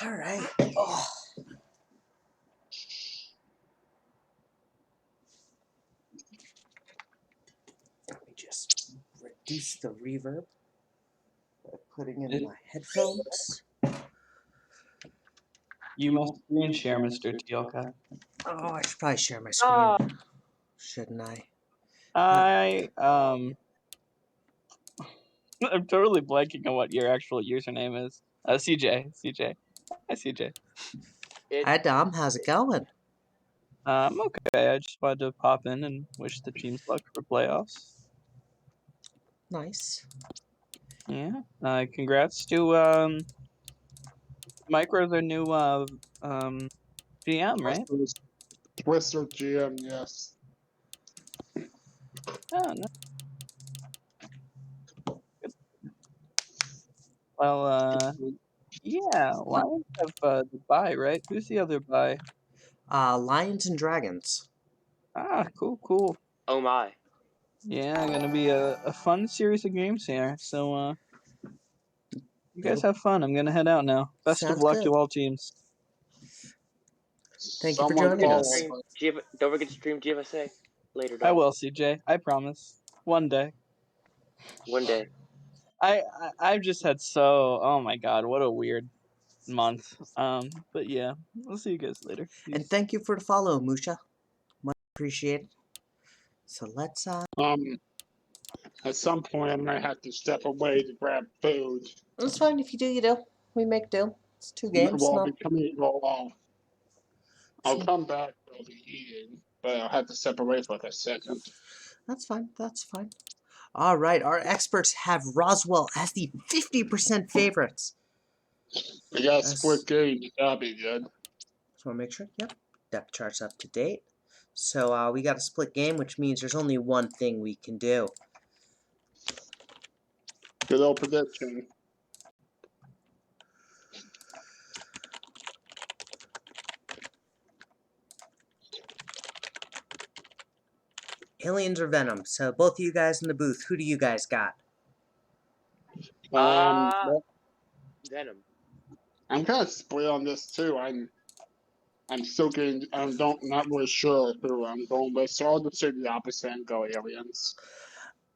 All right. Oh. Let me just reduce the reverb by putting in my headphones. You must screen share, Mr. Teal'c. Oh, I should probably share my screen, shouldn't I? I'm totally blanking on what your actual username is. CJ. Hi, CJ. Hi, Dom. How's it going? Okay. I just wanted to pop in and wish the teams luck for playoffs. Nice. Yeah. Congrats to Micro's our new GM, right? Twister GM, yes. Oh, no. Well, yeah, Lions have the bye, right? Who's the other bye? Lions and Dragons. Cool. Oh my. Yeah, gonna be a fun series of games here. So, you guys have fun. I'm gonna head out now. Best of Sounds luck good. to all teams. Thank you for Someone joining follow us. Don't forget to stream GFSA later, I Dom. will, CJ. I promise. One day. One day. I've just had oh my god, what a weird month. But yeah, I'll see you guys later. And Peace. thank you for the follow, Musha. Much appreciated. So let's At some point I might have to step away to grab food. It's fine if you do, you do. We make do. It's 2 games. Well, No. I'll come back. I'll be eating, but I'll have to step away for like a second. That's fine. That's fine. All right. Our experts have Roswell as the 50% favorites. We got a split game. That'll be good. Just want to make sure. Yep. Depth chart's up to date. So we got a split game, which means there's only one thing we can do. Good old prediction. Aliens or Venom? So both of you guys in the booth, who do you guys got? Well, Venom. I'm kind of split on this too. I'm still getting. Not really sure who I'm going with. So I'll just say the opposite and go Aliens.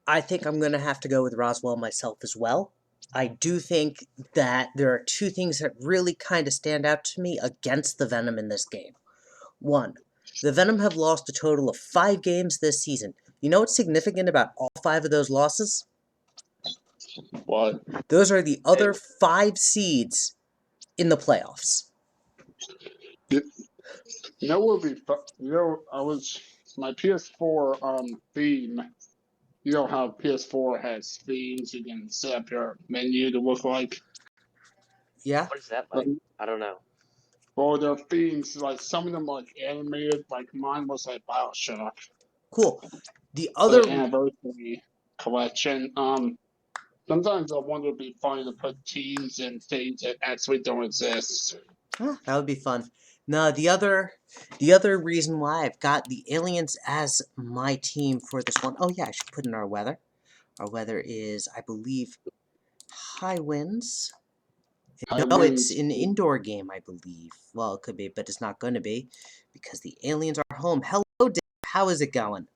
I think I'm going to have to go with Roswell myself as well. I do think that there are 2 things that really kind of stand out to me against the Venom in this game. 1, the Venom have lost a total of 5 games this season. You know what's significant about all 5 of those losses? What? Those are the other 5 seeds in the playoffs. You know what would be fun? You know, my PS4 theme. You know how PS4 has themes you can set up your menu to look like? Yeah? What is that like? I don't know. Well, their themes, like some of them are like animated, like mine was like BioShock. Cool. The other The anniversary collection. Sometimes I wonder it'd be funny to put teams and things that actually don't exist. that would be fun. No, the other reason why I've got the Aliens as my team for this one. Oh yeah, I should put in our weather. Our weather is, I believe, high winds. No, it's an indoor game, I believe. Well, it could be, but it's not going to be because the Aliens are home. Hello, Dave. How is it going?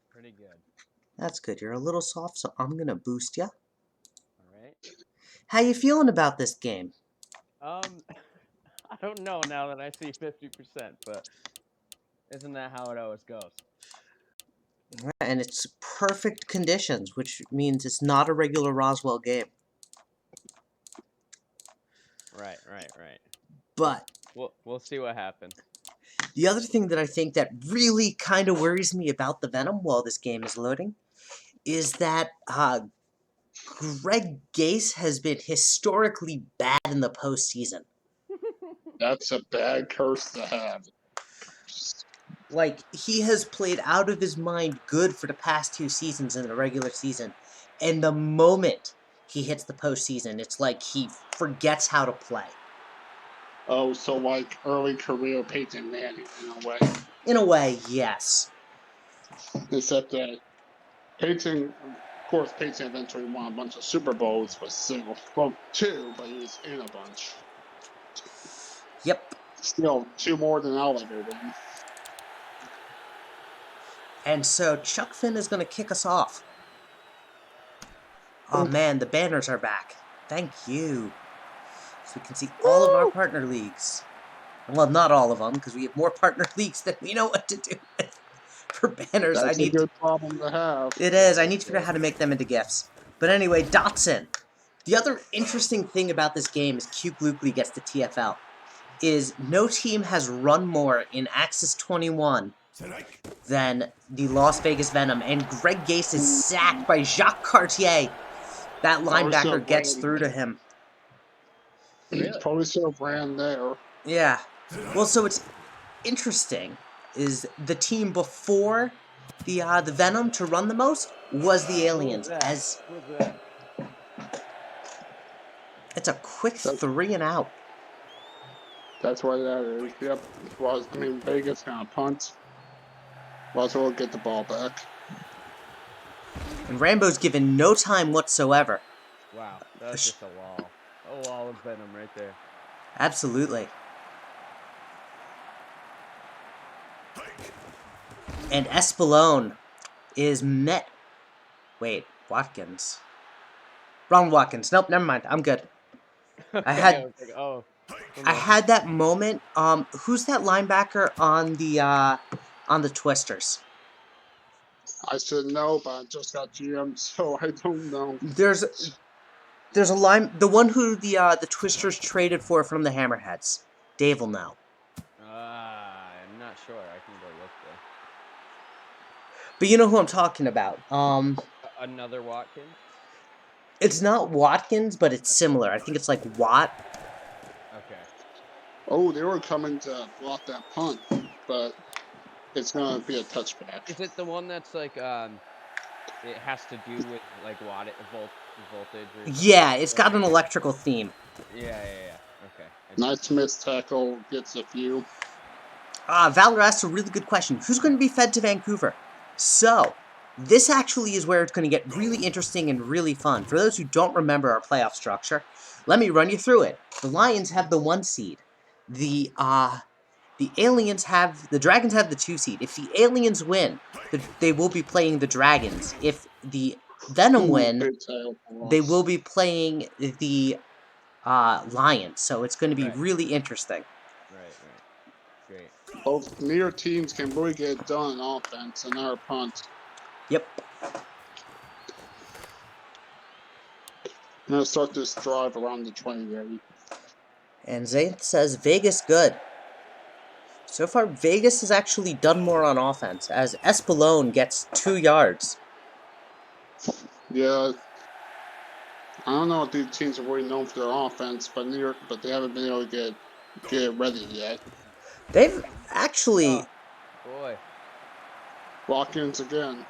Pretty good. That's good. You're a little soft, so I'm gonna boost you. All right. How you feeling about this game? I don't know now that I see 50%, but isn't that how it always goes? And it's perfect conditions, which means it's not a regular Roswell game. Right. But we'll see what happens. the other thing that I think that really kind of worries me about the Venom while this game is loading is that Greg Gase has been historically bad in the postseason. That's a bad curse to have. Like, he has played out of his mind good for the past 2 seasons in the regular season. And the moment he hits the postseason, it's like he forgets how to play. Oh, so like early career Peyton Manning in a way. In a way, yes. Except that Peyton, of course, Peyton eventually won a bunch of Super Bowls, but still, well, 2, but he was in a bunch. Still, 2 more than I'll ever win. And so Chuck Finn is going to kick us off. Oh man, the banners are back. Thank you. So we can see all of our partner leagues. Well, not all of them, because we have more partner leagues than we know what to do with. For banners, That's a good problem to have. It is. I need to figure out how to make them into GIFs. But anyway, Dotson. The other interesting thing about this game is Q Gluckley gets the TFL. Is no team has run more in Axis 21 than the Las Vegas Venom, and Greg Gase is sacked by Jacques Cartier. That linebacker gets through to him. Really? Probably should have ran there. Yeah. Well, so it's interesting is the team before the Venom to run the most was the Aliens. As it's a quick 3 and out. That's why that is. Yep. Vegas gonna punt. Might as well get the ball back. And Rambo's given no time whatsoever. Wow, that's just a wall. A wall of Venom right there. Absolutely. And Espelone is met. Wait, Watkins. Wrong Watkins. Nope, never mind. I'm good. I had was like, oh. I had that moment. Who's that linebacker on the Twisters? I should know, but I just got GM, so I don't know. There's a the one who the Twisters traded for from the Hammerheads. Dave will know. I'm not sure. I can go look there. But you know who I'm talking about. Another Watkins? It's not Watkins, but it's similar. I think it's like Watt. Okay. Oh, they were coming to block that punt, but it's gonna be a touchback. Is it the one that's like it has to do with like voltage or something? Yeah, it's got an electrical theme. Yeah. Okay. Nice missed tackle, gets a few. Valor asked a really good question. Who's going to be fed to Vancouver? So, this actually is where it's going to get really interesting and really fun. For those who don't remember our playoff structure, let me run you through it. The Lions have the 1 seed. The Dragons have the 2 seed. If the Aliens win, they will be playing the Dragons. If the Venom win, they will be playing the Lions. So it's going to be really interesting. Right. Great. Both near teams can really get it done on offense and our punt. Yep. I'm gonna start this drive around the 20 And Zayn says Vegas good. So far, Vegas has actually done more on offense, as Espelone gets 2 yards. Yeah. I don't know if these teams are really known for their offense, but they haven't been able to get it ready yet. They've actually... Boy. Watkins again.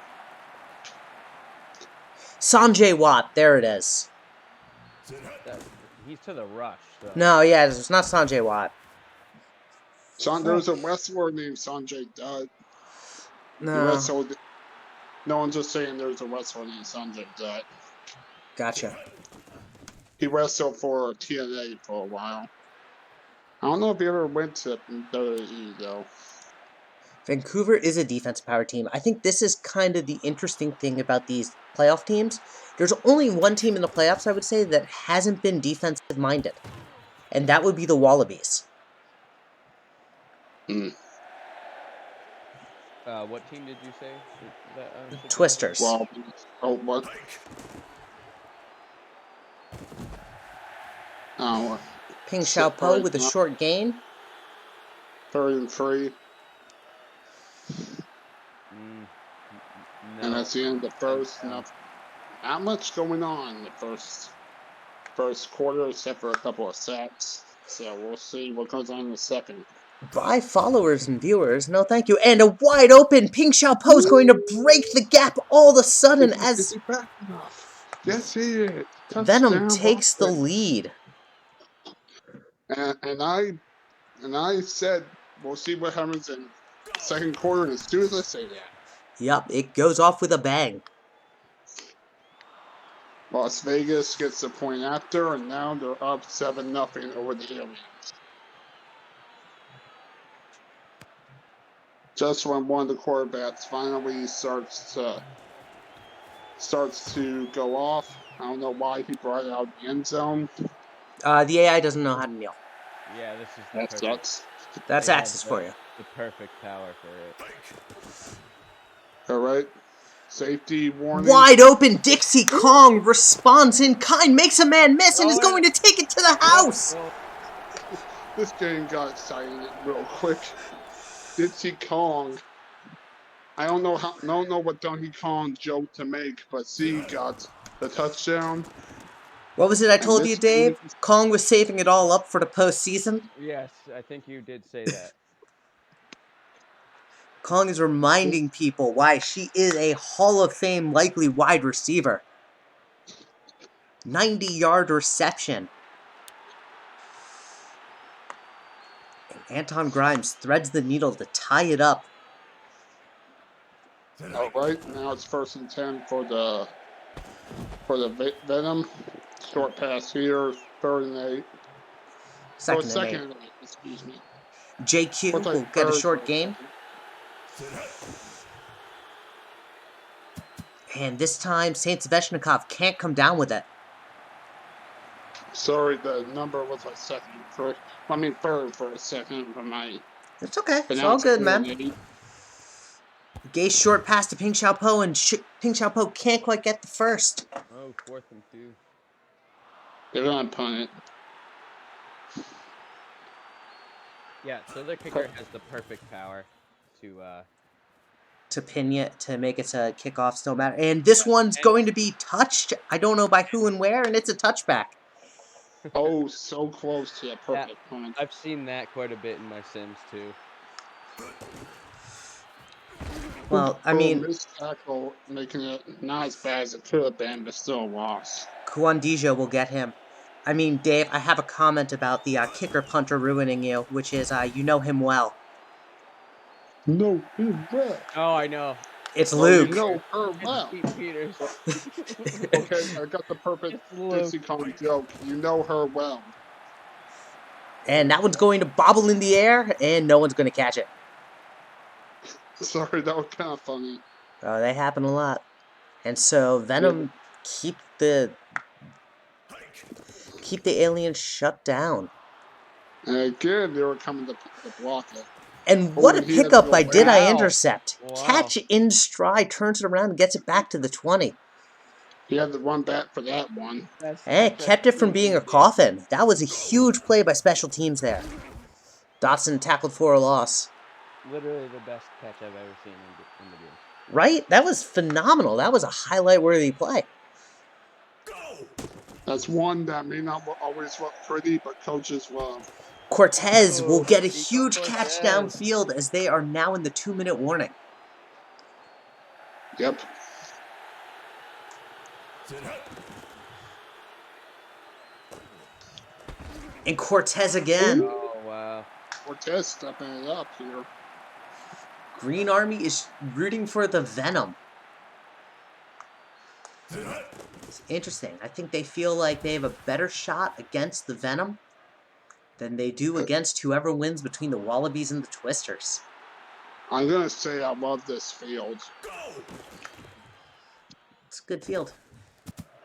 Sanjay Watt, there it is. He's to the rush. So. No, yeah, it's not Sanjay Watt. There's a wrestler named Sanjay Dutt. No. No, I'm just saying there's a wrestler named Sanjay Dutt. Gotcha. He wrestled for TNA for a while. I don't know if he ever went to WWE, though. Vancouver is a defensive power team. I think this is kind of the interesting thing about these playoff teams. There's only one team in the playoffs, I would say, that hasn't been defensive-minded. And that would be the Wallabies. What team did you say? Twisters. Wallabies. Oh, what? Oh, Ping Xiaopo with a short gain. 3rd and 3. No. And that's the end of the first. Not much going on in the first quarter, except for a couple of sacks. So we'll see what goes on in the second. Bye, followers and viewers. No, thank you. And a wide open Ping Xiaopo is going to break the gap all of a sudden as Yes, he is. Venom takes the lead. And I said we'll see what happens in second quarter. And as soon as I say that, Yup, it goes off with a bang. Las Vegas gets the point after, and now they're up 7-0 over the Aliens. just when one of the quarterbacks finally starts to go off. I don't know why he brought it out the end zone. The AI doesn't know how to kneel. Yeah, this is the That perfect. sucks. That's They have Axis for you. the perfect power for it. All right. Safety warning. Wide open, Dixie Kong responds in kind, makes a man miss, and is going to take it to the house. Oh, This game got exciting real quick. Dixie Kong. I don't know what Donkey Kong joke to make, but C got the touchdown. What was it I And told you, this Dave? Kong was saving it all up for the postseason. yes, I think you did say that. Kong is reminding people why she is a Hall of Fame likely wide receiver. 90-yard reception. And Anton Grimes threads the needle to tie it up. All right, now it's 1st and 10 for the Venom. Short pass here, 3rd and 8. Second and 8. Second and 8, excuse me. JQ Looks like will get a third short for game. second. And this time, Saint Sveshnikov can't come down with it. Sorry, the number was like third for a second for my. It's okay. But It's now all it's good, 3rd man. and 8. Gay short pass to Ping Xiaopo, and Ping Xiaopo can't quite get the first. Oh, 4th and 2. They're gonna punt it. Yeah, so the kicker has the perfect power To pin it, to make it to kickoffs, no matter. And this one's going to be touched. I don't know by who and where, and it's a touchback. Oh, so close to a perfect punt. I've seen that quite a bit in my Sims too. Well, I mean, missed tackle, making it not as bad as it could have been, but still a loss. Kuandijo will get him. I mean, Dave, I have a comment about the kicker punter ruining you, which is you know him well. No, him well. Oh, I know. It's Well, Luke. you know her It's well. Pete Peters. Okay, I got the perfect It's Luke. Dixie Kong joke. You know her well. And that one's going to bobble in the air, and no one's going to catch it. Sorry, that was kind of funny. Oh, they happen a lot. And so Venom keep the aliens shut down. And again, they were coming to block it. And what a he has pickup no by Did I Wow. Intercept. Wow. Catch in stride, turns it around, and gets it back to the 20. He had to run back for that one. And kept it from being a coffin. That was a huge play by special teams there. Dotson tackled for a loss. Literally the best catch I've ever seen in the game. Right? That was phenomenal. That was a highlight-worthy play. That's one that may not always look pretty, but coaches love. Cortez will get a Nico huge catch Cortez. downfield as they are now in the 2-minute warning. Yep. And Cortez again. Oh, wow. Cortez stepping it up here. Green Army is rooting for the Venom. It's interesting. I think they feel like they have a better shot against the Venom than they do against whoever wins between the Wallabies and the Twisters. I'm going to say I love this field. It's a good field.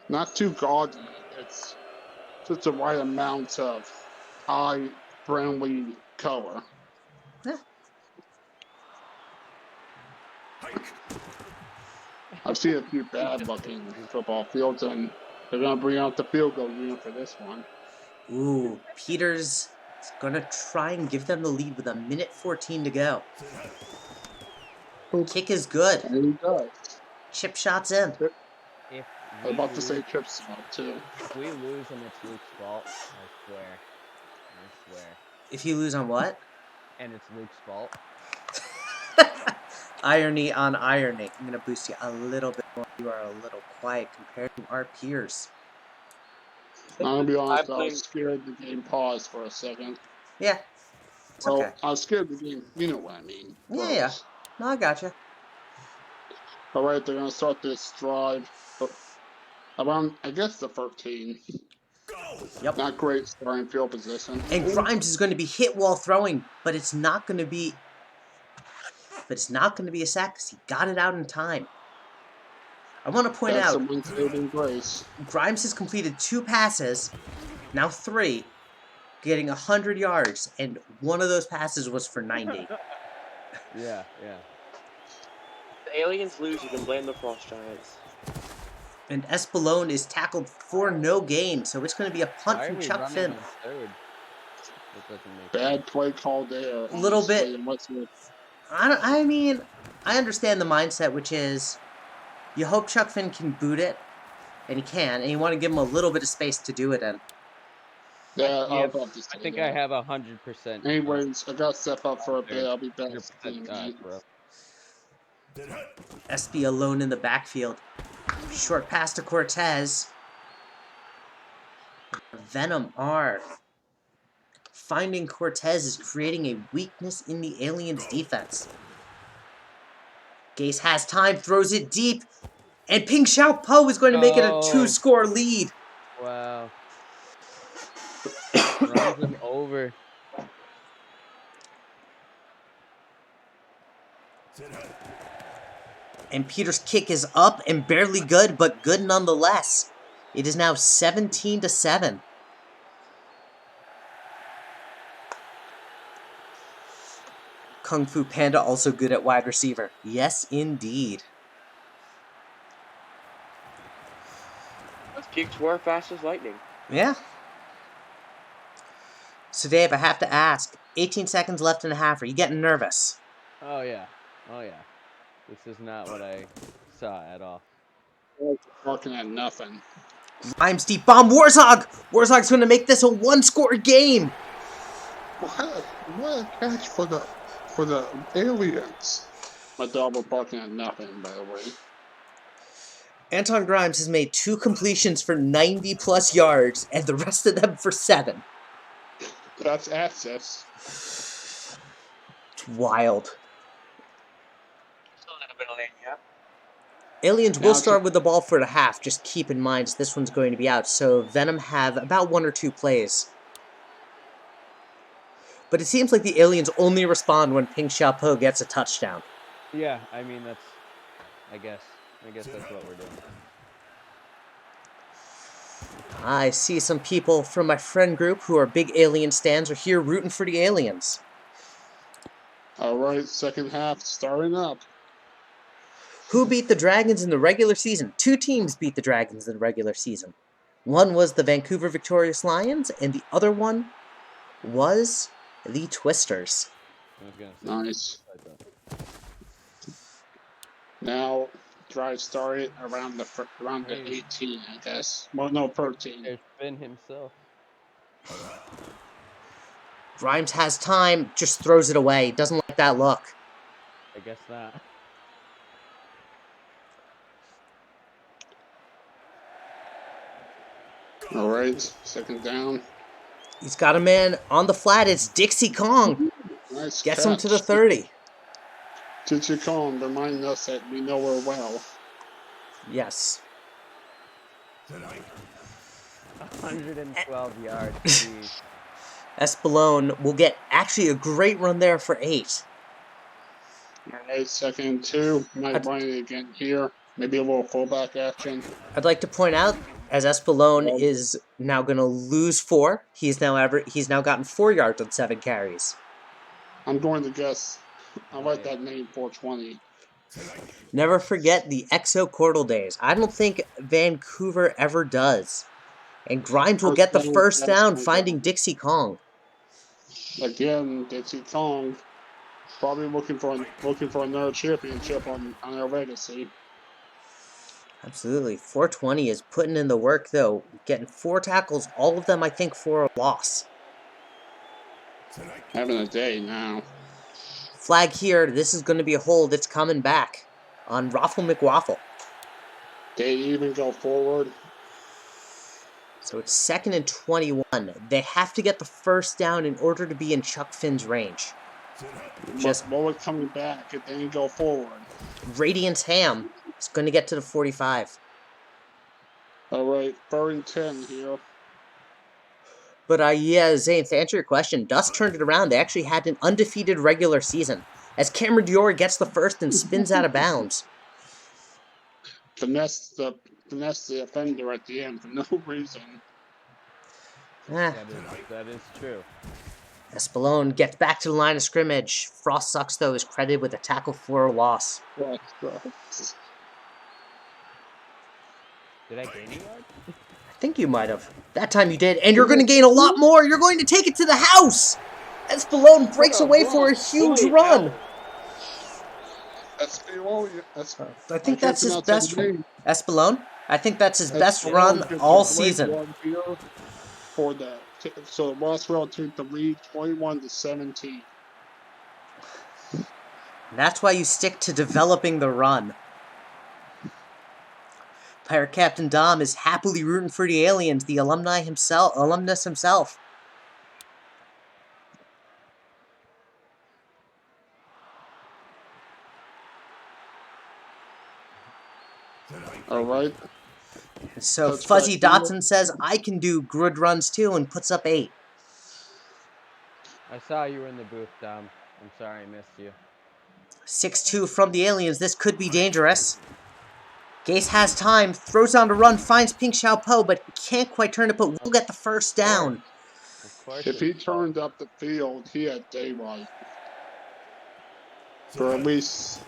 Not too gaudy. It's just the right amount of high, friendly color. Yeah. I've seen a few bad-looking football fields, and they're going to bring out the field goal unit for this one. Ooh, Peters is going to try and give them the lead with 1:14 to go. Kick is good. And he does. Chip shots in. If I was about to say chip shot, too. If we lose and it's Luke's fault, I swear. I swear. If you lose on what? And it's Luke's fault. Irony on irony. I'm going to boost you a little bit more. You are a little quiet compared to our peers. I'm going to be honest, I was scared the game paused for a second. Yeah. It's Well, okay. I was scared the game, you know what I mean. Yeah. No, I gotcha. All right, they're going to start this drive around, I guess, the 13. Yep. Not great starting field position. And Grimes is going to be hit while throwing, but it's not going to be... but it's not going to be a sack because he got it out in time. I want to point That's out, the one saving grace. Grimes has completed 2 passes, now 3, getting 100 yards, and one of those passes was for 90. Yeah. If the aliens lose, you can blame the Frost Giants. And Espelon is tackled for no gain, so it's going to be a punt Why are from we Chuck running Finn. on third? That doesn't make Bad sense. play call there. A little bit. Honestly, and what's with I mean, I understand the mindset, which is you hope Chuck Finn can boot it, and he can, and you want to give him a little bit of space to do it in. yeah, I Yeah, was about to I say think I that. have 100%. Anyways, I got to step up for a bit. There. I'll be back 100% in a minute. bro. SB alone in the backfield. Short pass to Cortez. Venom R. Finding Cortez is creating a weakness in the aliens' defense. Gase has time, throws it deep, and Ping Xiao Po is going to make it a Oh. 2-score lead. Wow. Runs him over. And Peter's kick is up and barely good, but good nonetheless. It is now 17-7. Kung Fu Panda also good at wide receiver. Yes, indeed. Those kicks were fast as lightning. Yeah. So Dave, I have to ask. 18 seconds left in the half. Are you getting nervous? Oh yeah. This is not what I saw at all. Working at nothing. Grimes deep bomb. Warzog! Warzog's going to make this a 1-score game. What a catch for the aliens. My dog was barking at nothing, by the way. Anton Grimes has made 2 completions for 90-plus yards, and the rest of them for 7. That's access. It's wild. Still a little bit of lane, yeah. Aliens Now will it's start with the ball for the half. Just keep in mind this one's going to be out, so Venom have about 1 or 2 plays. But it seems like the aliens only respond when Ping Xiaopo gets a touchdown. Yeah, I mean I guess that's what we're doing. I see some people from my friend group who are big alien stans are here rooting for the aliens. Alright, second half starting up. Who beat the Dragons in the regular season? 2 teams beat the Dragons in the regular season. One was the Vancouver Victorious Lions, and the other one was the Twisters. I was gonna say Nice. Now, drive started around the 18, I guess. Well, no, 13. There's Finn himself. Grimes has time, just throws it away. Doesn't like that look. I guess not. Alright, second down. He's got a man on the flat. It's Dixie Kong. Nice Gets catch. him to the 30. Dixie Kong reminding us that we know her well. Yes. 112 yards. Jeez. Espelon will get actually a great run there for 8. Alright, second and 2. Might run it again here. Maybe a little fullback action. I'd like to point out, as Espelon is now going to lose 4, he's now gotten 4 yards on 7 carries. I'm going to guess. I like that name, 420. Never forget the Exo Cordal days. I don't think Vancouver ever does. And Grimes will get the first down, finding Dixie Kong. Again, Dixie Kong probably looking for another championship on their legacy. Absolutely. 420 is putting in the work, though. Getting 4 tackles, all of them, I think, for a loss. Having a day now. Flag here. This is going to be a hold. It's coming back on Raffle McWaffle. They even go forward. So it's 2nd and 21. They have to get the first down in order to be in Chuck Finn's range. Just Bullock coming back and then go forward. Radiance Ham is going to get to the 45. Alright, 3rd and 10 here. But yeah, Zane, to answer your question, Dust turned it around. They actually had an undefeated regular season. as Cameron Dior gets the first and spins out of bounds. Finesse the offender at the end for no reason. Ah, That is true. Espelon gets back to the line of scrimmage. Frost Sucks, though, is credited with a tackle for a loss. Well, Did I gain a yard? I think you might have. That time you did, and you're going to gain a lot more. You're going to take it to the house. Espelon breaks away for a huge Holy run. hell. I think that's his best name. Espelon. I think that's his best Espelon run gets a all great season. run here for so Rossville took the lead 21-17. That's why you stick to developing the run. Pirate Captain Dom is happily rooting for the aliens, the alumnus himself. All right. So That's Fuzzy back Dotson says, I can do good runs too, and puts up 8. I saw you were in the booth, Dom. I'm sorry I missed you. 6-2 from the aliens. This could be dangerous. Gase has time, throws down to run, finds Pink Xiaopo, but can't quite turn it, but will get the first down. Of course. If he turned up the field, he had daylight for at least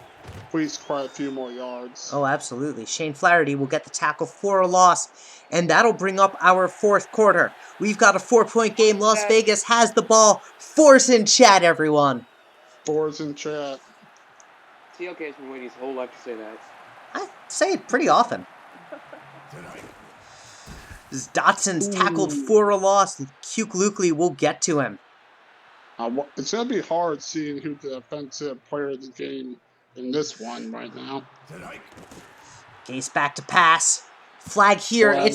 quite a few more yards. Oh, absolutely. Shane Flaherty will get the tackle for a loss, and that'll bring up our 4th quarter. We've got a 4-point game. Las Vegas has the ball. 4's in chat, everyone. 4's in chat. TLK has been waiting his whole life to say that. I say it pretty often. As Dotson's tackled for a loss. Cuke Lukley will get to him. It's going to be hard seeing who the offensive player of the game in this one right now. Gase back to pass. Flag here. Flag.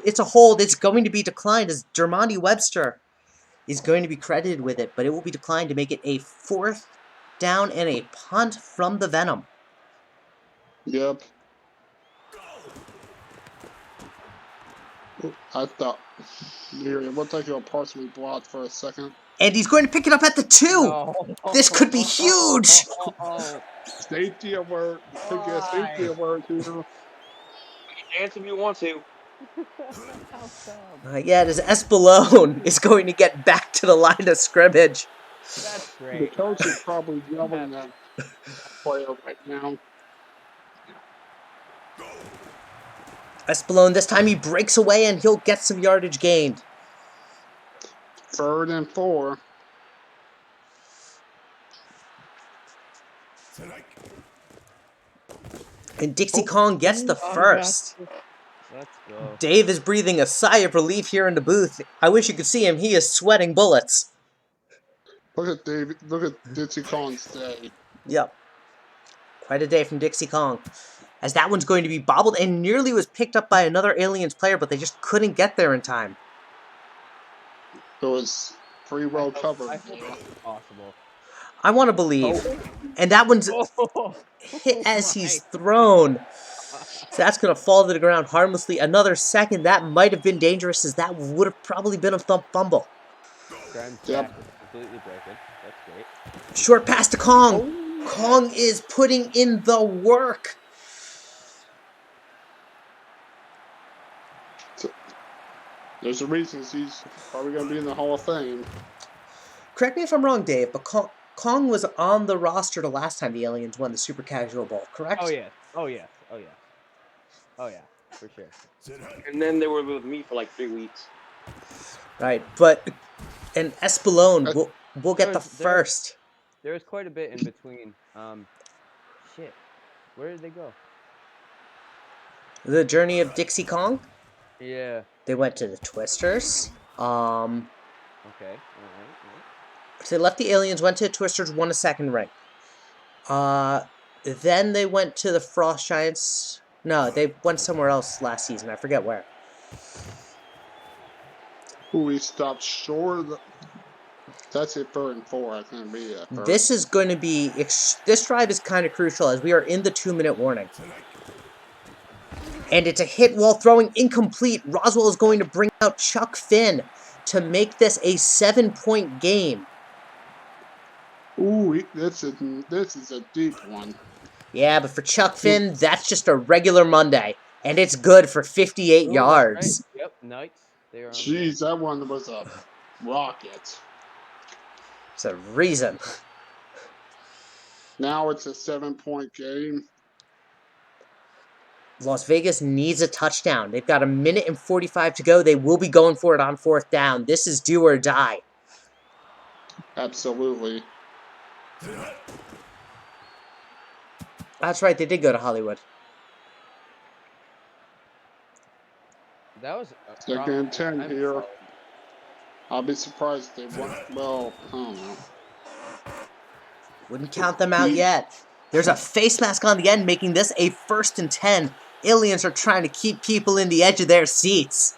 It's a hold. It's going to be declined as Jermonte Webster is going to be credited with it, but it will be declined to make it a 4th down and a punt from the Venom. Yep. I thought it looked like you were partially blocked for a second. And he's going to pick it up at the 2. No. This could be huge. Safety alert. Could get a safety alert here. Dance if you want to. Yeah, as Espelon is going to get back to the line of scrimmage. That's The great. coach is probably yelling at player right now. Espelon, this time he breaks away and he'll get some yardage gained. 3rd and 4. And Dixie Kong gets the first. Let's go. Dave is breathing a sigh of relief here in the booth. I wish you could see him. He is sweating bullets. Look at David. Look at Dixie Collins day. Yep. Quite a day from Dixie Kong. As that one's going to be bobbled and nearly was picked up by another Aliens player, but they just couldn't get there in time. It was pretty well covered. I hope it's possible. I want to believe. And that one's hit as he's thrown. So that's going to fall to the ground harmlessly. Another second. That might have been dangerous, as that would have probably been a fumble. Grimes Yep. back is completely broken. That's great. Short pass to Kong. Kong is putting in the work. There's a reason he's probably going to be in the Hall of Fame. Correct me if I'm wrong, Dave, but Kong was on the roster the last time the Aliens won the Super Casual Bowl, correct? Oh yeah. Oh yeah. Oh yeah. Oh yeah. For sure. And then they were with me for like 3 weeks. Right, but and Espelon will get the first. There was quite a bit in between. Shit. Where did they go? The journey of Dixie Kong. Yeah. They went to the Twisters. Okay. All right. So they left the Aliens, went to the Twisters, won a second ring. Then they went to the Frost Giants. No, they went somewhere else last season. I forget where. We stopped short of the... That's it, 3rd and 4. I can't be it. This is going to be... This drive is kind of crucial as we are in the 2-minute warning. And it's a hit while throwing incomplete. Roswell is going to bring out Chuck Finn to make this a 7-point game. Ooh, this is a deep one. Yeah, but for Chuck Finn, that's just a regular Monday. And it's good for 58 Oh, that's right. yards. Yep, Knights. They are on the Jeez, that one was a rocket. It's a reason. Now it's a 7-point game. Las Vegas needs a touchdown. They've got 1:45 minutes to go. They will be going for it on 4th down. This is do or die. Absolutely. That's right, they did go to Hollywood. That was Second and 10 I'm here. solid. I'll be surprised if they won. Well, I don't know. Wouldn't count them out yet. There's a face mask on the end, making this a 1st and 10. Aliens are trying to keep people in the edge of their seats.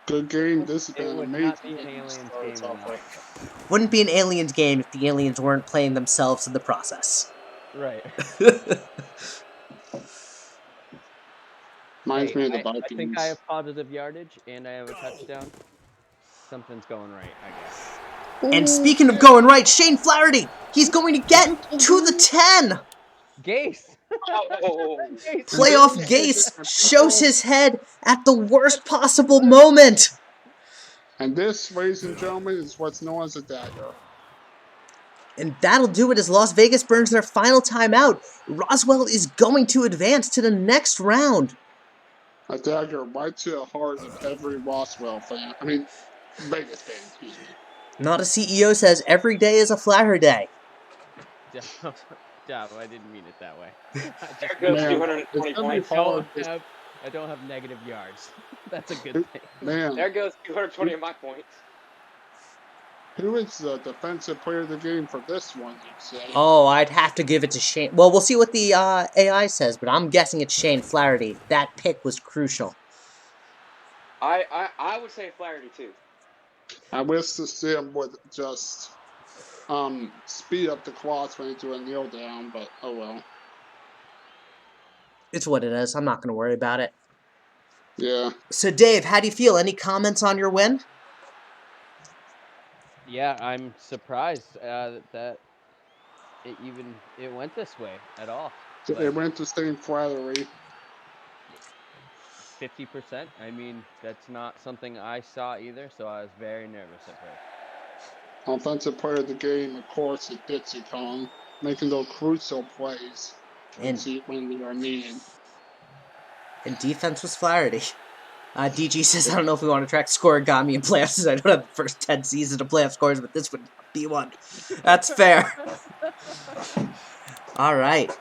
Good game. This has been It an would amazing not be an game to Aliens start game us off without. with. Wouldn't be an Aliens game if the aliens weren't playing themselves in the process. Right. Reminds Hey, me of the I think I Vikings. have positive yardage and I have a touchdown. Something's going right, I guess. And speaking of going right, Shane Flaherty, he's going to get to the 10. Gase. Oh, Gase. Playoff Gase shows his head at the worst possible moment. And this, ladies and gentlemen, is what's known as a dagger. And that'll do it as Las Vegas burns their final timeout. Roswell is going to advance to the next round. A dagger right to the heart of every Roswell fan. I mean, Vegas fan, excuse me. Not a CEO says every day is a Flatter day. Dab, I didn't mean it that way. there goes Man, 220 it's gonna be points. hard. I don't have negative yards. That's a good thing. Man, There goes 220 of my points. who is the defensive player of the game for this one, you'd say? Oh, I'd have to give it to Shane. Well, we'll see what the AI says, but I'm guessing it's Shane Flaherty. That pick was crucial. I would say Flaherty too. I wish the sim would just speed up the clocks when they do a kneel down, but oh well. It's what it is. I'm not going to worry about it. Yeah. So, Dave, how do you feel? Any comments on your win? Yeah, I'm surprised that it went this way at all. It went to St. Flattery. 50%. I mean, that's not something I saw either, so I was very nervous at first. Offensive player of the game, of course, is Dixie Kong, making those crucial plays when they are needed. And defense was Flaherty. DG says, I don't know if we want to track scoregami in playoffs, since I don't have the first 10 seasons of playoff scores, but this would be one. That's fair. All right.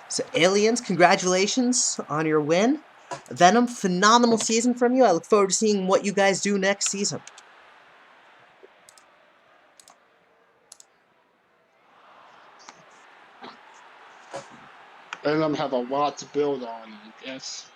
So, Aliens, congratulations on your win. Venom, phenomenal season from you. I look forward to seeing what you guys do next season. And them have a lot to build on, I guess.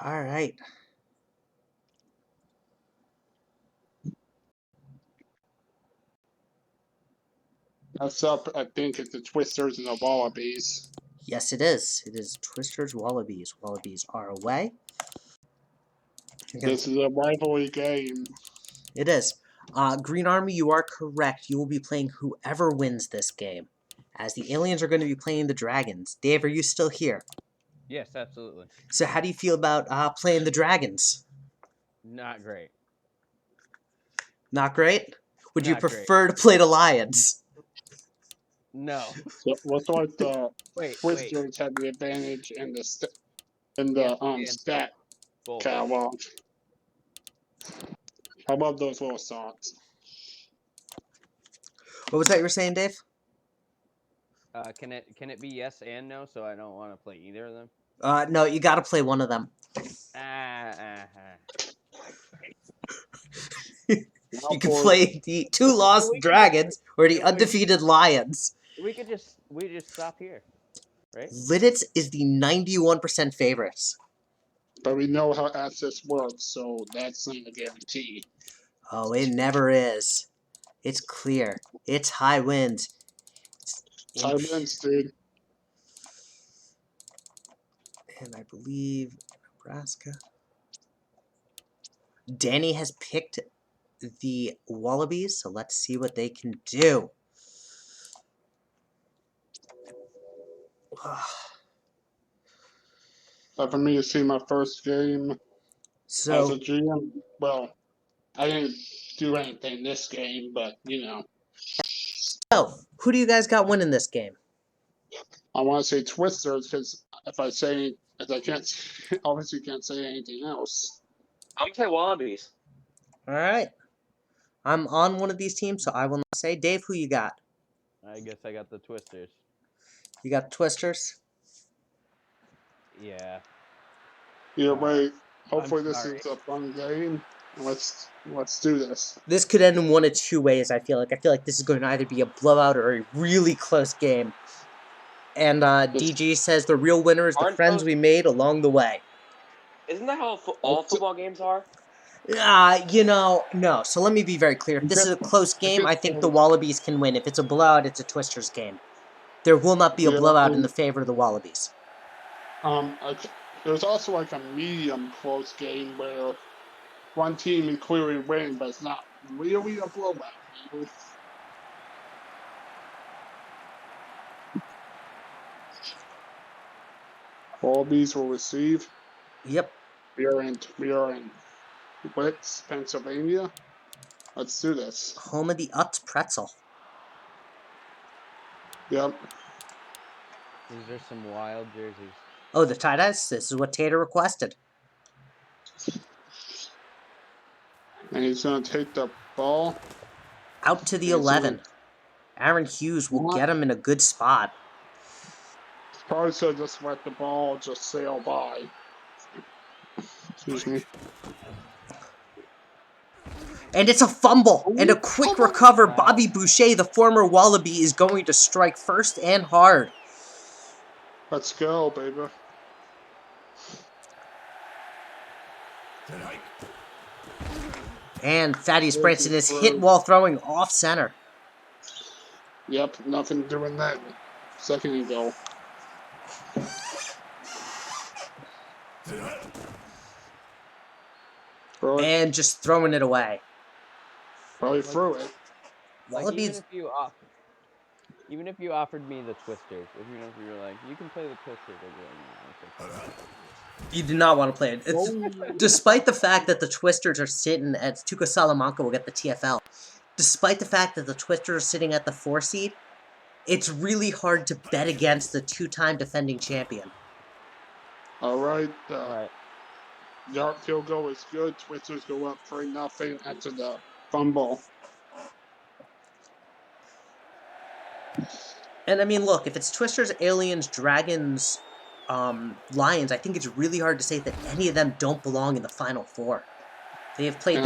All right. That's up, I think, it's the Twisters and the Wallabies. Yes, it is. It is Twisters, Wallabies. Wallabies are away. This is a rivalry game. It is. Green Army, you are correct. You will be playing whoever wins this game, as the aliens are going to be playing the dragons. Dave, are you still here? Yes, absolutely. So how do you feel about playing the dragons? Not great. Not great? Would you Not great. prefer to play the lions? No. So looks like the Wait. Twisters have the advantage in the stat Both. catalog. I love those little songs. What was that you were saying, Dave? Can it be yes and no? So I don't want to play either of them. No, you gotta play one of them. Now You can for play the two lost We could just dragons or the we undefeated lions. we just stop here, right? Lidditz is the 91% favorites. but we know how access works, so that's not a guarantee. Oh, it never is. It's clear. It's high winds. Ty wins, dude. And I believe Nebraska. Danny has picked the Wallabies, so let's see what they can do. For me to see my first game as So, a GM, well, I didn't do anything this game, but you know, who do you guys got winning this game? I want to say Twisters because if I can't, obviously can't say anything else. I'm gonna say Wallabies. All right. I'm on one of these teams, so I will not say. Dave, who you got? I guess I got the Twisters. You got the Twisters? Yeah. Either way, hopefully I'm this sorry. is a fun game. Let's do this. This could end in one of two ways, I feel like. I feel like this is going to either be a blowout or a really close game. And DG says the real winner is the Aren't friends those- we made along the way. Isn't that how all football games are? No. So let me be very clear. If this is a close game, I think the Wallabies can win. If it's a blowout, it's a Twisters game. There will not be a Yeah, blowout in the favor of the Wallabies. There's also like a medium close game where one team is clearly winning, but it's not really a blowout. You know? Wallabies will receive. Yep. We are in Wicks, Pennsylvania. Let's do this. Home of the Utz Pretzel. Yep. These are some wild jerseys. Oh, the tie-dyes? This is what Tater requested. And he's gonna take the ball. Out to the He's 11. Aaron Hughes will get him in a good spot. Probably should just let the ball just sail by. Excuse me. And it's a fumble and a quick recover. Bobby Boucher, the former Wallaby, is going to strike first and hard. Let's go, baby. And Thaddeus Branson is hit while throwing off center. Yep, nothing doing that. Second and goal. And just throwing it away. Probably threw it. Like Wallabies. even if you offered me the Twisters, if you were like, you can play the Twisters, I'd be like, no, okay. You do not want to play it. Despite the fact that the Twisters are sitting at Tuca Salamanca will get the TFL. Despite the fact that the Twisters are sitting at the 4 seed, it's really hard to bet against the two-time defending champion. All right. Alright. Field goal is good. Twisters go up 3-0 after the fumble. And I mean, look, if it's Twisters, Aliens, Dragons, Lions, I think it's really hard to say that any of them don't belong in the Final Four. They have played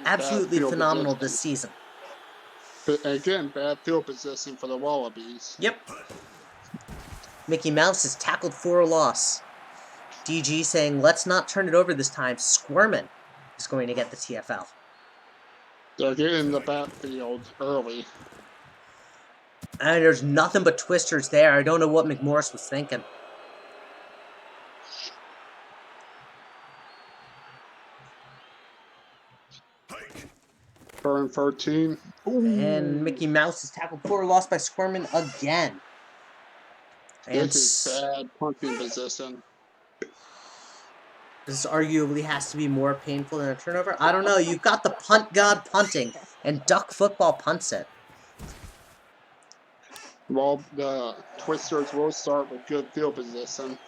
absolutely phenomenal this season. But again, bad field position for the Wallabies. Yep. Mickey Mouse is tackled for a loss. DG saying, let's not turn it over this time. Squirmin is going to get the TFL. They're getting the backfield early. And there's nothing but Twisters there. I don't know what McMorris was thinking. Burn 13. And Mickey Mouse is tackled for a loss by Squirmin again. And This is bad punting position. this arguably has to be more painful than a turnover. I don't know. You've got the punt god punting, and Duck Football punts it. Well, the Twisters will start with good field position.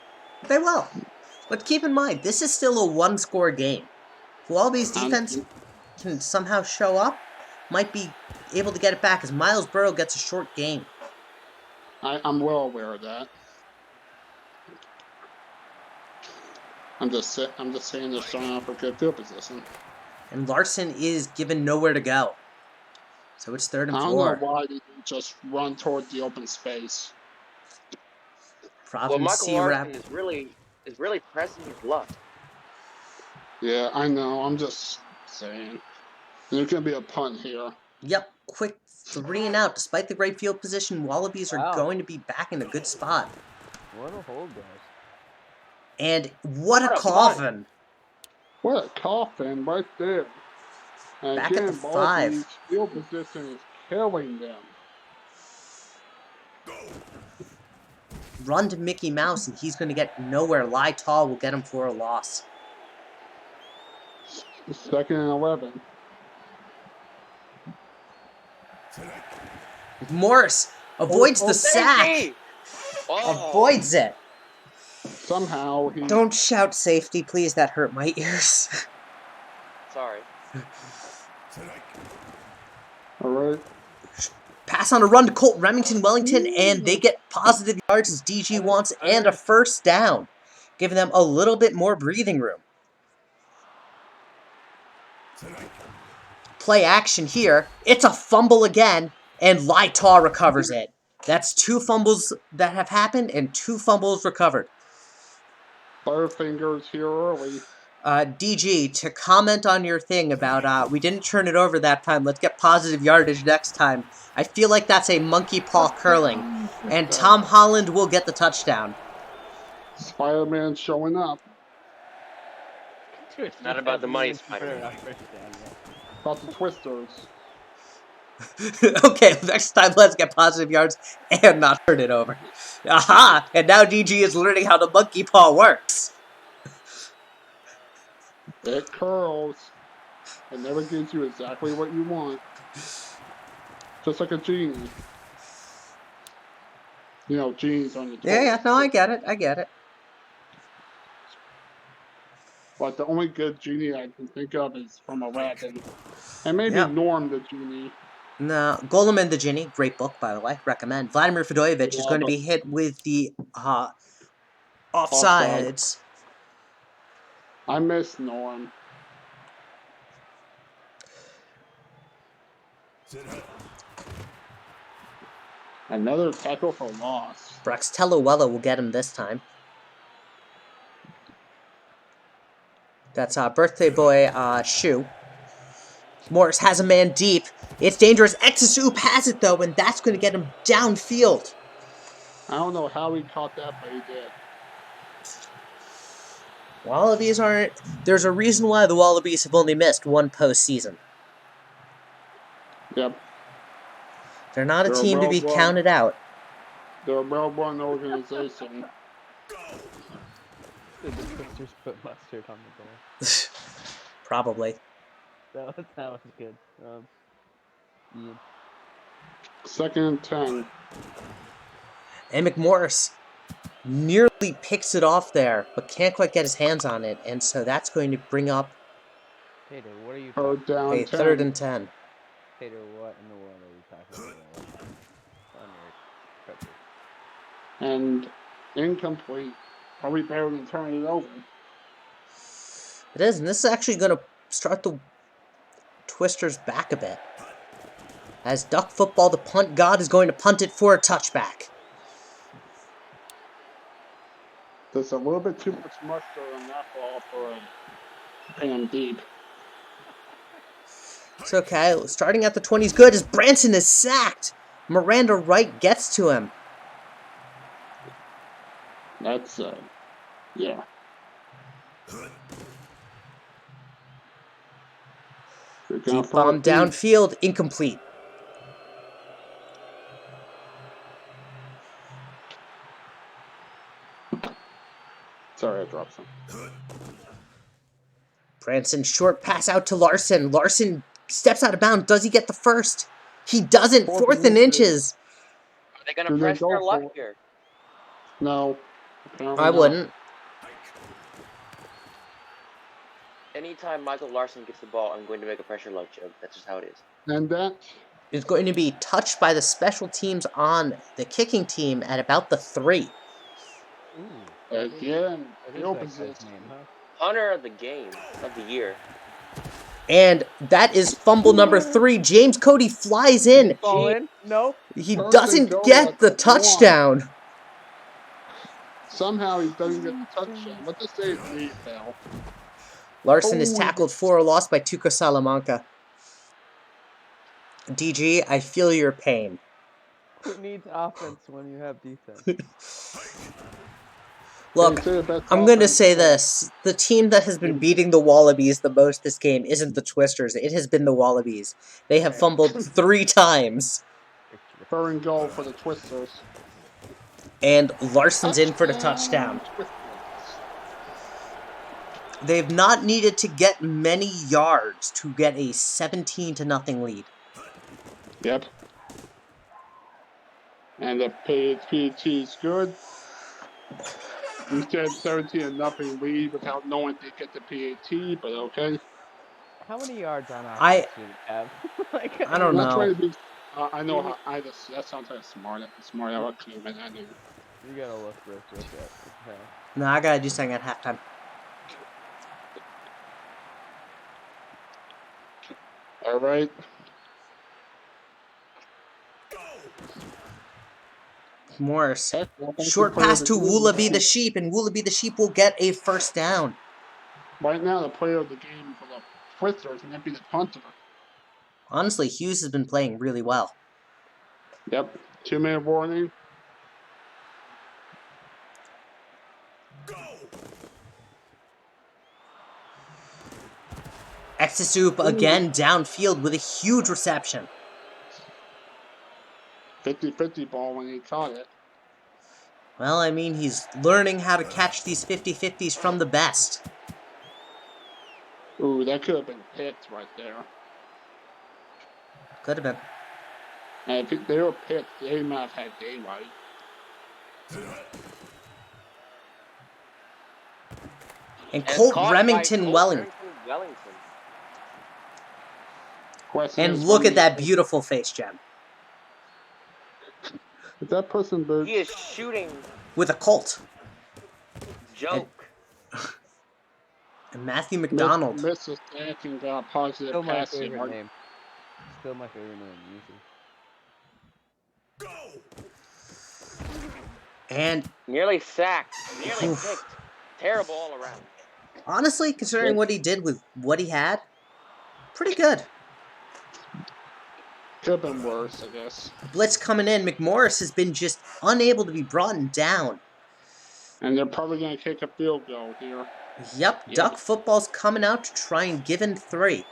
They will. But keep in mind, this is still a one-score game. If Wallabies defense can somehow show up, might be able to get it back as Miles Burrow gets a short game. I'm well aware of that. I'm just saying they're starting off a good field position. And Larson is given nowhere to go. So it's 3rd and I don't know 4. why they didn't just run toward the open space. Well, Providence Michael C Larson rep. is really pressing his luck. Yeah, I know. I'm just saying. There's gonna be a punt here. Yep, quick 3 and out. Despite the great field position, Wallabies are Wow. going to be back in a good spot. What a hold, guys. And what a What a punt. coffin! What a coffin right there. And Back at the again, 5. Wallabies field position is killing them. Run to Mickey Mouse, and he's going to get nowhere. Lie tall will get him for a loss. 2nd and 11. Morris avoids the sack. Safety! Oh, Avoids it. Somehow he. Don't shout safety, please. That hurt my ears. sorry. All right. Pass on a run to Colt Remington Wellington, and they get positive yards as DG wants and a first down, giving them a little bit more breathing room. Play action here. It's a fumble again, and Lytaw recovers it. That's 2 fumbles that have happened and 2 fumbles recovered. Butterfingers here early. DG, to comment on your thing about we didn't turn it over that time, let's get positive yardage next time. I feel like that's a monkey paw curling, and Tom Holland will get the touchdown. Spider-Man showing up. Not about the money, Spider-Man. About the twisters. Okay, next time let's get positive yards and not turn it over. Aha! And now DG is learning how the monkey paw works. It curls. It never gives you exactly what you want. Just like a genie. You know, genies on the toilet. Yeah, no, I get it. But the only good genie I can think of is from Aladdin. And maybe Yeah. Norm the genie. No, Golem and the Ginny, great book, by the way, recommend. Vladimir Fedoyevich is going to be hit with the offsides. I miss Norm. Another tackle for loss. Braxtelluella will get him this time. That's birthday boy Shu. Morris has a man deep. It's dangerous. Exosup has it, though, and that's going to get him downfield. I don't know how he caught that, but he did. Wallabies aren't... There's a reason why the Wallabies have only missed 1 postseason. Yep. They're not a team to be counted out. They're a well-run organization. Did the Twisters put mustard on the goal? Probably. That was good. Yeah. 2nd and 10. And McMorris nearly picks it off there, but can't quite get his hands on it, and so that's going to bring up Tater, what are you Third down a 10. 3rd and 10. Tater, what in the world are you talking about? And incomplete. Probably better than turning it over. It is, and this is actually going to start the Twisters back a bit. As Duck Football, the punt god, is going to punt it for a touchback. There's a little bit too much mustard on that ball for a pan deep. It's okay. Starting at the 20 is good as Branson is sacked. Miranda Wright gets to him. That's, yeah. Deep bomb downfield, incomplete. Sorry, I dropped some. Branson short pass out to Larson. Larson steps out of bounds. Does he get the first? He doesn't. 4th and inches. Are they gonna press their luck here? No. I wouldn't. Anytime Michael Larson gets the ball, I'm going to make a pressure luck joke. That's just how it is. And that is going to be touched by the special teams on the kicking team at about the 3. Ooh, that is Again, that field guy's position. name, huh? Punter of the game of the year. And that is fumble number 3. James Cody flies Did he in. fall in? No. He First and doesn't goal get at the the 1. touchdown. Somehow he doesn't get the touchdown. What does say knee fell? Larson is Oh, he tackled gets for a loss by Tuco Salamanca. DG, I feel your pain. Who needs offense when you have defense? Look, say the best I'm going to offense say ever. this. The team that has been beating the Wallabies the most this game isn't the Twisters. It has been the Wallabies. They have Fair. fumbled 3 times. Third and goal for the Twisters. And Larson's in for the touchdown. Twisters. They've not needed to get many yards to get a 17-0 lead. Yep. And the PAT is good. We said 17-0 lead without knowing they get the PAT, but okay. How many yards on I offense do they have? Like, I don't I'm not know. trying to be. I know You how. That sounds like a smart aleck comment. I know. You gotta look real quick at okay. No, I gotta do something at halftime. All right. Morris. Heck, offensive Short player pass of to the game. Woolaby the Sheep, and Woolaby the Sheep will get a first down. Right now, the player of the game for the Twisters might be the punter. Honestly, Hughes has been playing really well. Yep. 2-minute warning. Exasup again downfield with a huge reception. 50-50 ball when he caught it. Well, I mean, he's learning how to catch these 50-50s from the best. Ooh, that could have been picked right there. Could have been. And if they were picked, they might have had daylight. And And it's Colt caught by Remington Colt Welling. Remington Wellington. Question And is, look when at that beautiful face gem. Is that person the He is shooting With a Colt. joke. And Matthew McDonald. Mrs. Stanton got a positive Still my pass favorite yard. name. Still my favorite name, easy. And Nearly sacked. Nearly picked. Terrible all around. honestly, considering what he did with what he had, pretty good. Could have been worse, I guess. Blitz coming in. McMorris has been just unable to be brought down. And they're probably going to kick a field goal here. Yep, Duck football's coming out to try and give him 3.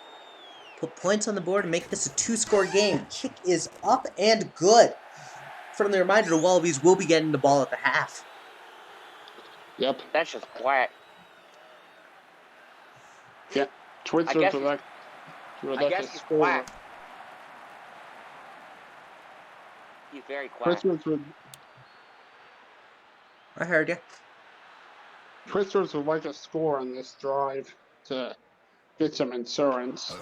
Put points on the board and make this a 2-score game. Kick is up and good. Friendly reminder, the Wallabies will be getting the ball at the half. Yep. That's just quiet. Yeah. Twisters I guess are like, I guess he's quiet. He's very quiet. I heard you. Twisters would like a score on this drive to get some insurance.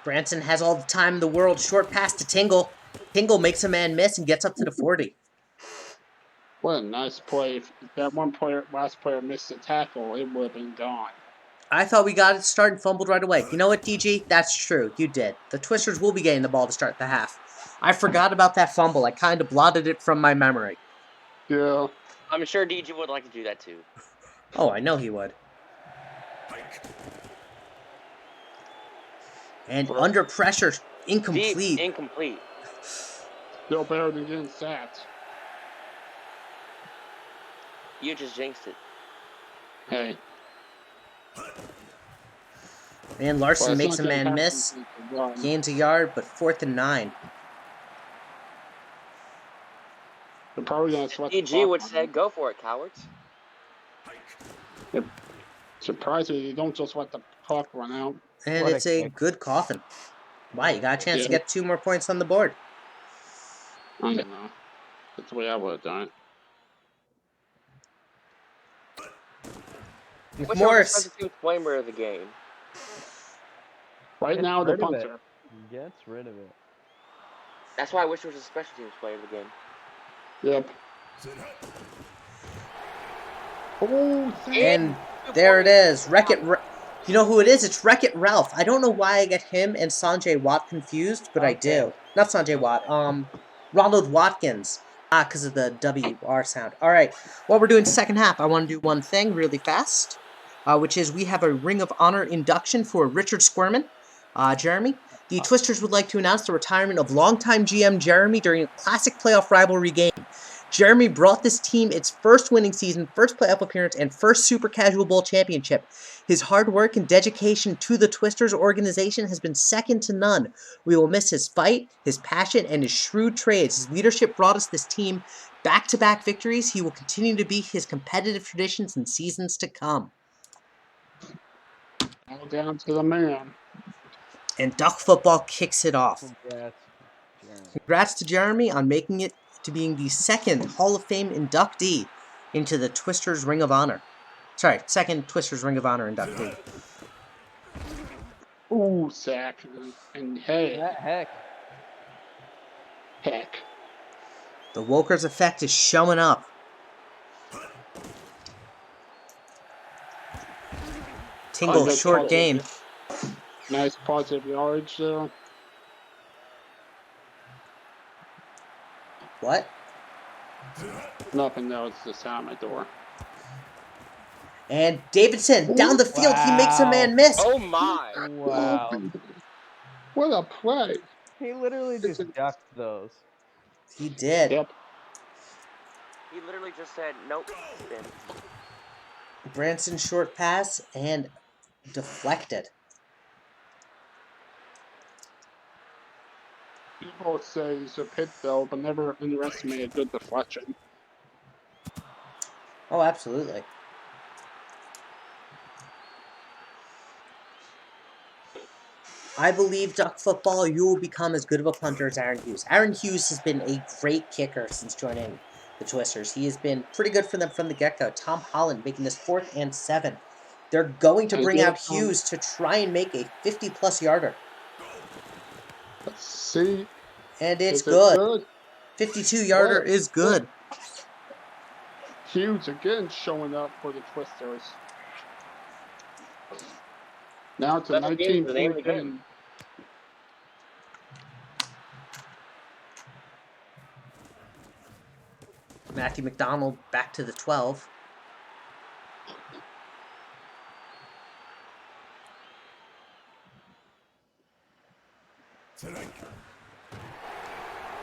Branson has all the time in the world. Short pass to Tingle. Tingle makes a man miss and gets up to the 40. What a nice play. If that last player missed a tackle, it would have been gone. I thought we got it started and fumbled right away. You know what, DG? That's true. You did. The Twisters will be getting the ball to start the half. I forgot about that fumble. I kind of blotted it from my memory. Yeah. I'm sure DG would like to do that too. Oh, I know he would. And under pressure, incomplete. Deep, incomplete. Still better than getting sacked. You just jinxed it. Hey. And Larson Well, makes a man miss. Gains a yard, but 4th and 9. They're probably going to sweat the DG clock would on say, them. go for it, cowards. Surprisingly, you don't just let the clock run out. And What a it's a kick. good coffin. Wow, you got a chance to Yeah. get 2 more points on the board. I don't know. That's the way I would have done it. What's your McMorris. special team flamer of the game? Right It's now, the part of it. punter. Gets rid of it. That's why I wish there was a special teams player in the game. Yep. Oh, And there it is. You know who it is? It's Wreck-It Ralph. I don't know why I get him and Sanjay Watt confused, but I Okay. do. Not Sanjay Watt. Ronald Watkins. Ah, because of the WR sound. All right. What we're doing second half, I want to do one thing really fast, which is we have a Ring of Honor induction for Richard Squirman. Jeremy, the Twisters would like to announce the retirement of longtime GM Jeremy during a classic playoff rivalry game. Jeremy brought this team its first winning season, first playoff appearance, and first Super Casual Bowl championship. His hard work and dedication to the Twisters organization has been second to none. We will miss his fight, his passion, and his shrewd trades. His leadership brought us this team back-to-back victories. He will continue to be his competitive traditions in seasons to come. all down to the man. And Duck Football kicks it off. Congrats, Jeremy. Congrats to Jeremy on making it to being the second Hall of Fame inductee into the Twisters Ring of Honor. Sorry, second Twisters Ring of Honor inductee. Ooh, sack. And hey, Heck. heck. The Wokers effect is showing up. Tingle, Good short positive- gain. Nice positive yardage there. What? Nothing though, it's the sound at my door. And Davidson, down the field, he makes a man miss. Oh my! Wow. What a play. He literally just ducked those. He did. Yep. He literally just said, nope, spin. Branson short pass and deflected. People say he's a pit though, but never underestimate a good deflection. Oh, absolutely. I believe, Duck Football, you will become as good of a punter as Aaron Hughes. Aaron Hughes has been a great kicker since joining the Twisters. He has been pretty good for them from the get-go. Tom Holland making this 4th and 7. They're going to bring out Hughes to try and make a 50-plus yarder. Let's see. And it's Is it good. 52-yarder is good. Hughes again showing up for the Twisters. Now it's a That's 19 the name of point the game. game. Matthew McDonald back to the 12.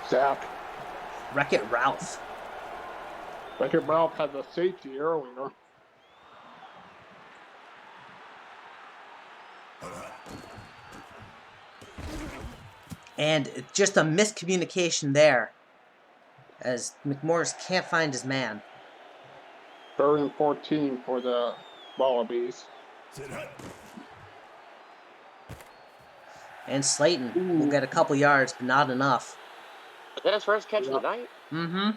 Zach. Wreck-It Ralph. Wreck-It Ralph had the safety earlier. And just a miscommunication there, as McMorris can't find his man. 3rd and 14 for the Wallabies. And Slayton will get a couple yards, but not enough. Is that his first catch of the night? Mm-hmm.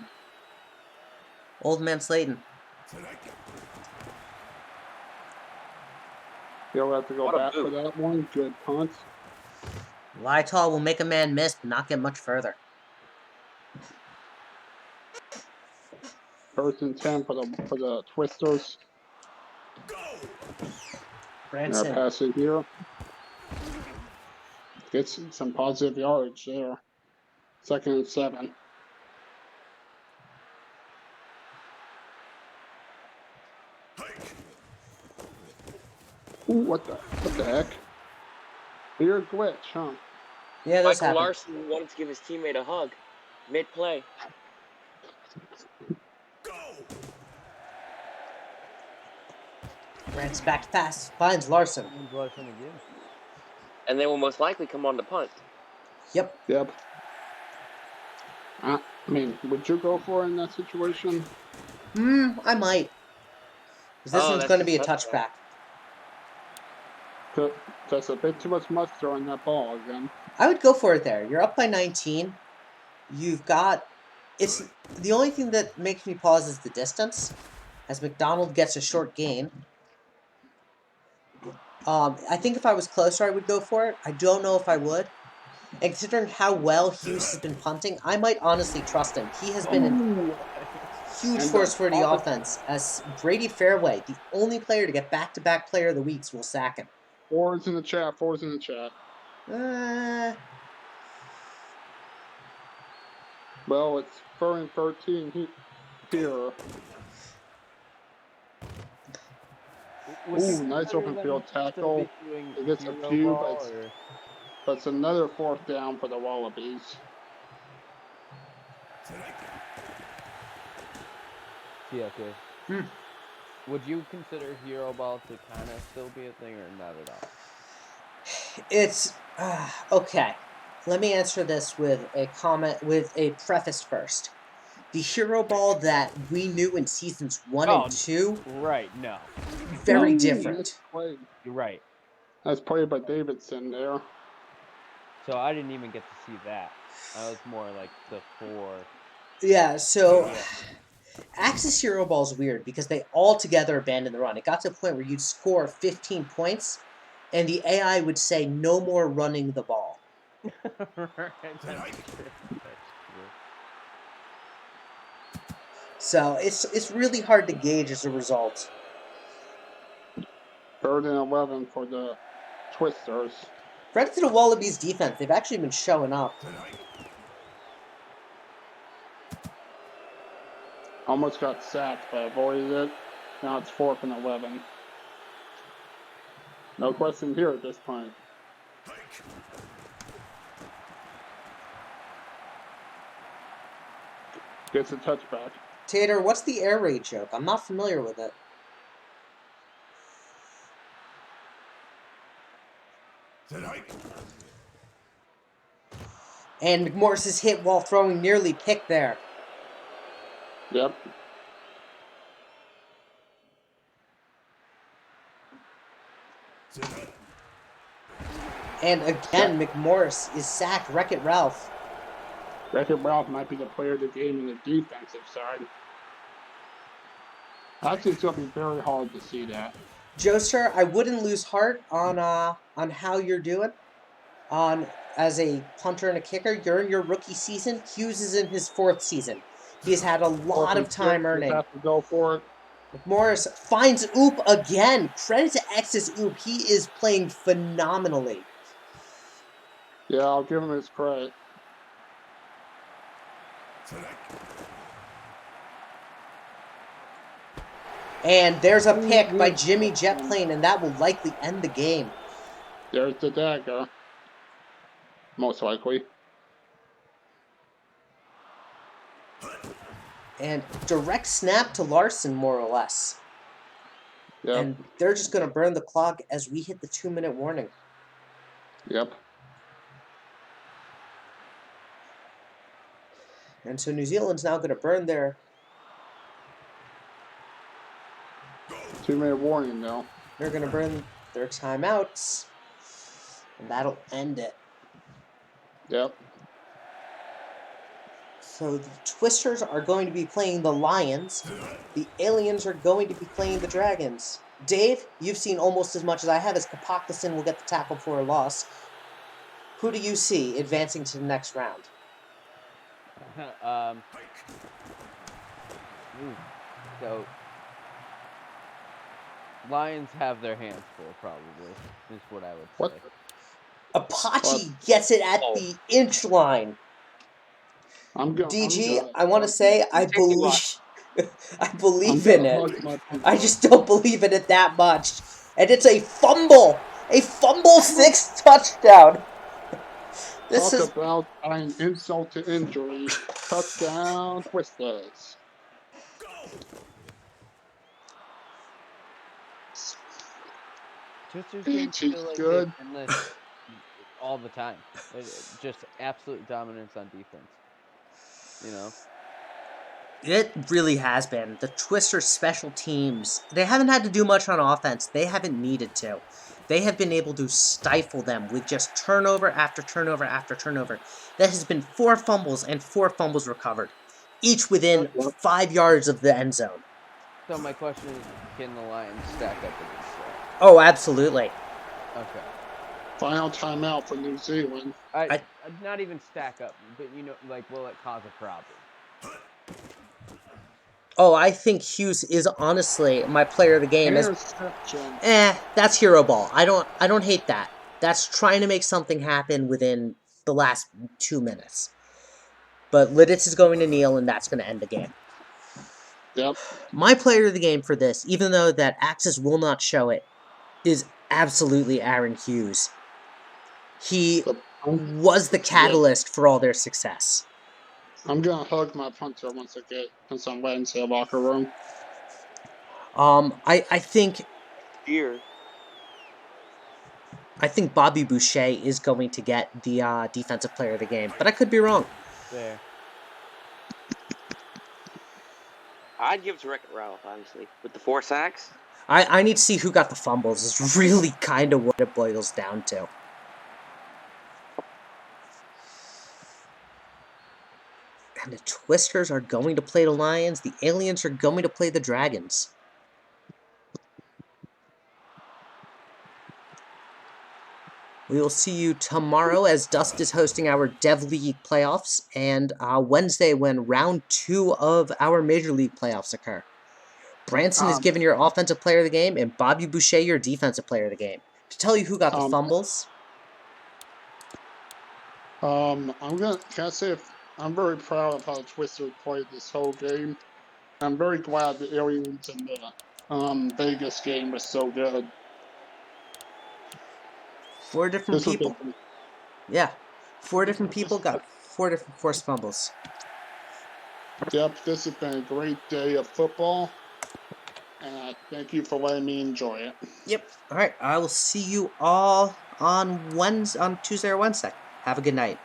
Old man Slayton. He'll have to go What a back for move. that one. Good punt. Lytall will make a man miss, but not get much further. 1st and 10 for the Twisters. Branson. Passing here. Gets some positive yardage there. 2nd and 7. Ooh, what the heck? Weird glitch, huh? Yeah, this Michael happened. Larson wanted to give his teammate a hug mid-play. Branson back to pass. Finds Larson. Larson again. And they will most likely come on to punt. Yep. Yep. I mean, would you go for it in that situation? I might. 'Cause this Oh, one's that's going to be a touchback. touchback. That's a bit too much mustard on that ball again. I would go for it there. You're up by 19. You've got... It's the only thing that makes me pause is the distance, as McDonald gets a short gain. I think if I was closer, I would go for it. I don't know if I would. And considering how well Hughes has been punting, I might honestly trust him. He has been Ooh. a huge And force for the opposite offense, as Brady Fairway, the only player to get back-to-back Player of the Weeks, will sack him. fours in the chat. Fours in the chat. Well, it's 4 and 13 here. Would you Ooh, nice consider open them field still tackle. be doing It gets a hero few, ball or? but it's another 4th down for the Wallabies. Yeah, okay. Hmm. Would you consider hero ball to kind of still be a thing or not at all? It's okay. Let me answer this with a comment, with a preface first. The hero ball that we knew in seasons 1 and 2, right. No, very Ooh, different. nice play. you're right. Nice play by Davidson there. So I didn't even get to see that. I was more like the 4. Yeah, so Yeah. Axis hero ball is weird because they all together abandoned the run. It got to a point where you'd score 15 points, and the AI would say no more running the ball. Right, that's true. So it's really hard to gauge as a result. 3rd and 11 for the Twisters. Credit to the Wallabies defense. They've actually been showing up. Almost got sacked, but avoided it. Now it's 4th and 11. No question here at this point. Gets a touchback. Tater, what's the air raid joke? I'm not familiar with it. And McMorris is hit while throwing nearly picked there. Yep. And again, McMorris is sacked. Wreck-It Ralph. Wreck-It Ralph might be the player of the game in the defensive side. Actually, it's going to be very hard to see that. Joester, I wouldn't lose heart on how you're doing. As a punter and a kicker, you're in your rookie season. Hughes is in his 4th season. He's had a lot of time Just earning. have to go for it. McMorris finds Oop again. Credit to X's Oop. He is playing phenomenally. Yeah, I'll give him his credit. And there's a pick by Jimmy Jetplane, and that will likely end the game. There's the dagger. Most likely. And direct snap to Larson, more or less. Yep. And they're just going to burn the clock as we hit the 2-minute warning. Yep. And so New Zealand's now going to burn their... 2-minute warning, though. They're going to burn their timeouts. And that'll end it. Yep. So the Twisters are going to be playing the Lions. The Aliens are going to be playing the Dragons. Dave, you've seen almost as much as I have, as Kapoktason will get the tackle for a loss. Who do you see advancing to the next round? So Lions have their hands full, probably, is what I would say. What? Apache gets it at the inch line. DG, I want to say I believe in it. I just don't believe in it that much. And it's a fumble! A fumble 6 touchdown! This is... Talk about an insult to injury. Touchdown Twisters. Twisters Peach games is feel like good. they've been this all the time. Just absolute dominance on defense. You know? It really has been. The Twister special teams, they haven't had to do much on offense. They haven't needed to. They have been able to stifle them with just turnover after turnover after turnover. That has been 4 fumbles and 4 fumbles recovered, each within 5 yards of the end zone. So my question is, can the Lions stack up against that? Oh, absolutely. Okay. Final timeout for New Zealand. not even stack up, but like, will it cause a problem? Oh, I think Hughes is honestly my player of the game. As Interception. that's hero ball. I don't hate that. That's trying to make something happen within the last 2 minutes. But Lidditz is going to kneel, and that's going to end the game. Yep. My player of the game for this, even though that Axis will not show it, is absolutely Aaron Hughes. He was the catalyst for all their success. I'm gonna hug my punter once I'm went into the locker room. I think Here. Bobby Boucher is going to get the defensive player of the game, but I could be wrong. There. I'd give it to Wreck-It Ralph, honestly. With the 4 sacks. I need to see who got the fumbles. Is really kind of what it boils down to. And the Twisters are going to play the Lions. The Aliens are going to play the Dragons. We will see you tomorrow as Dust is hosting our Dev League playoffs, and Wednesday when round 2 of our Major League playoffs occur. Branson is given your offensive player of the game, and Bobby Boucher your defensive player of the game. To tell you who got the fumbles, Can I say I'm very proud of how the Twisters played this whole game. I'm very glad the Aliens in the Vegas game was so good. 4 different This was people. Yeah, 4 different people got 4 different forced fumbles. Yep, this has been a great day of football, and thank you for letting me enjoy it. Yep. All right. I will see you all on Tuesday or Wednesday. Have a good night.